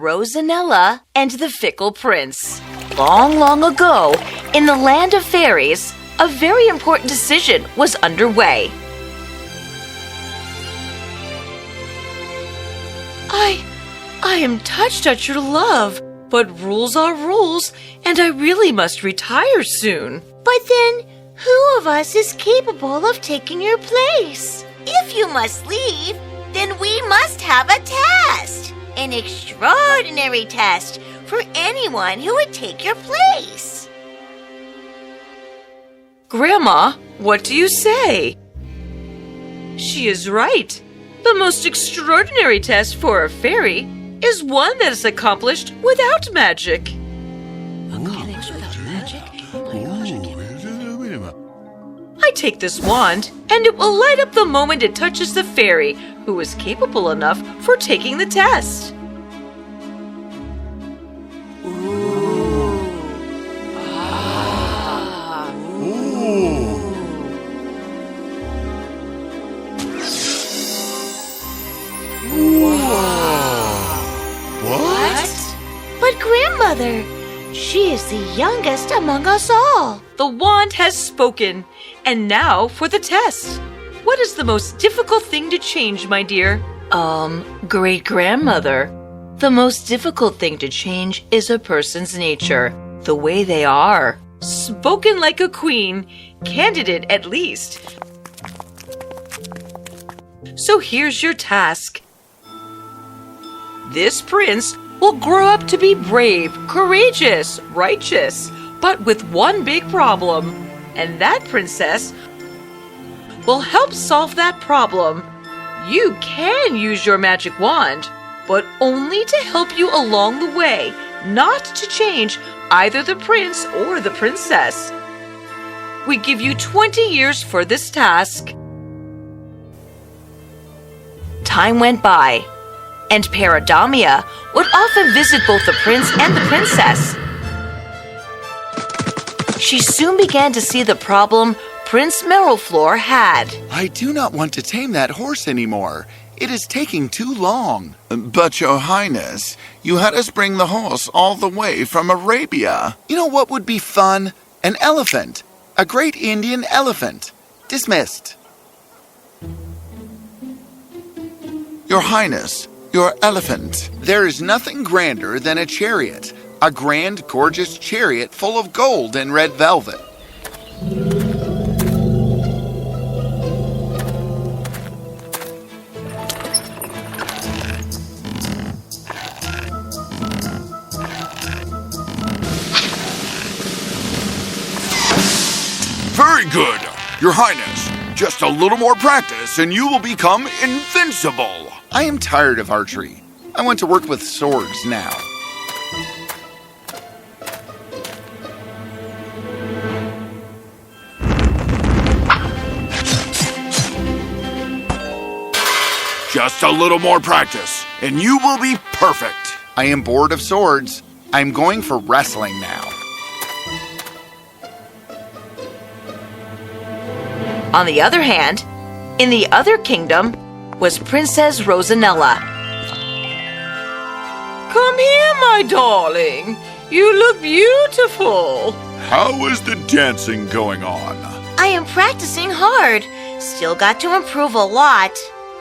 Rosanella and the Fickle Prince. Long, long ago, in the land of fairies, a very important decision was underway. I am touched at your love, but rules are rules, and I really must retire soon. But then, who of us is capable of taking your place? If you must leave, then we must have a test. An extraordinary test for anyone who would take your place. Grandma, what do you say? She is right. The most extraordinary test for a fairy is one that is accomplished without magic. I take this wand, and it will light up the moment it touches the fairy who is capable enough for taking the test. But Grandmother, she is the youngest among us all. The wand has spoken, and now for the test. What is the most difficult thing to change, my dear? Great-grandmother. The most difficult thing to change is a person's nature, the way they are. Spoken like a queen, candid at least. So here's your task. This prince will grow up to be brave, courageous, righteous, but with one big problem, and that princess will help solve that problem. You can use your magic wand, but only to help you along the way, not to change either the prince or the princess. We give you 20 years for this task. Time went by, and ProibidaA would often visit both the prince and the princess. She soon began to see the problem Prince Miraflor had. I do not want to tame that horse anymore. It is taking too long. But, Your Highness, you had us bring the horse all the way from Arabia. You know what would be fun? An elephant. A great Indian elephant. Dismissed. Your Highness, your elephant. There is nothing grander than a chariot. A grand, gorgeous chariot full of gold and red velvet. Very good, Your Highness. Just a little more practice and you will become invincible. I am tired of archery. I want to work with swords now. Just a little more practice, and you will be perfect. I am bored of swords. I'm going for wrestling now. On the other hand, in the other kingdom was Princess Rosanella. Come here, my darling. You look beautiful. How is the dancing going on? I am practicing hard. Still got to improve a lot.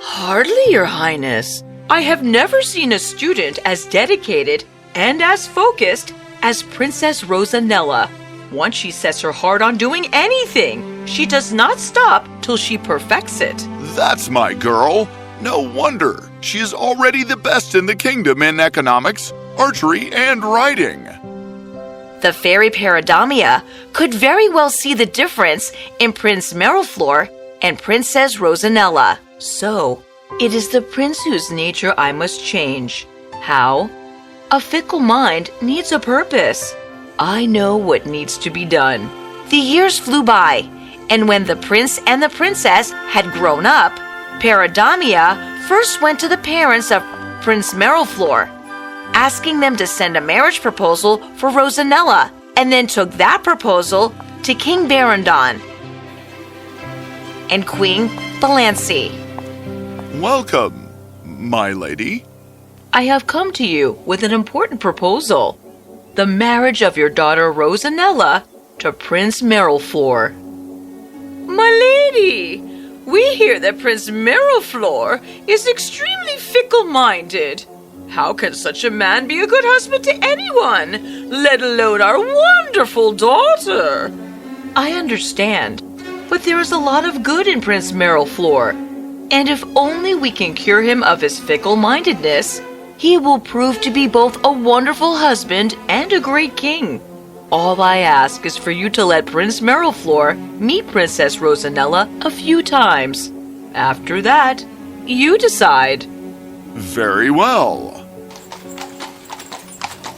Hardly, Your Highness. I have never seen a student as dedicated and as focused as Princess Rosanella. Once she sets her heart on doing anything, she does not stop till she perfects it. That's my girl. No wonder. She is already the best in the kingdom in economics, archery, and writing. The fairy ProibidaA could very well see the difference in Prince Miraflor and Princess Rosanella. So, it is the prince whose nature I must change. How? A fickle mind needs a purpose. I know what needs to be done. The years flew by, and when the prince and the princess had grown up, ProibidaA first went to the parents of Prince Miraflor, asking them to send a marriage proposal for Rosanella, and then took that proposal to King Barandon and Queen Balanci. Welcome, my lady. I have come to you with an important proposal. The marriage of your daughter Rosanella to Prince Miraflor. My lady, we hear that Prince Miraflor is extremely fickle-minded. How can such a man be a good husband to anyone, let alone our wonderful daughter? I understand, but there is a lot of good in Prince Miraflor, and if only we can cure him of his fickle-mindedness, he will prove to be both a wonderful husband and a great king. All I ask is for you to let Prince Miraflor meet Princess Rosanella a few times. After that, you decide. Very well.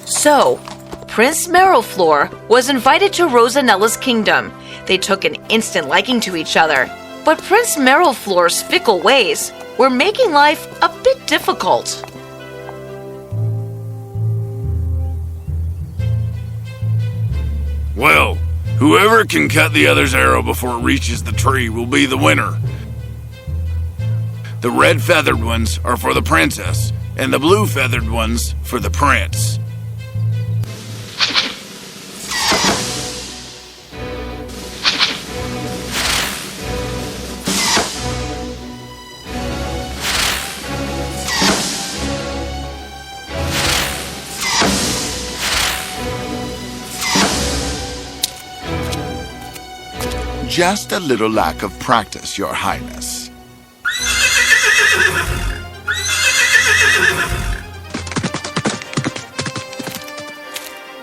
So, Prince Miraflor was invited to Rosanella's kingdom. They took an instant liking to each other, but Prince Miraflor's fickle ways were making life a bit difficult. Well, whoever can cut the other's arrow before it reaches the tree will be the winner. The red-feathered ones are for the princess, and the blue-feathered ones for the prince. Just a little lack of practice, Your Highness.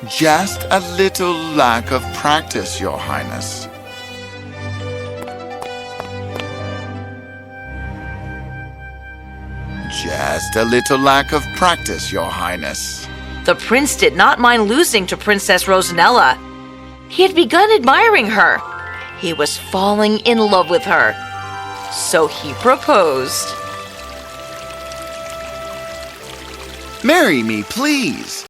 Just a little lack of practice, Your Highness. Just a little lack of practice, Your Highness. The prince did not mind losing to Princess Rosanella. He had begun admiring her. He was falling in love with her. So he proposed. Marry me, please.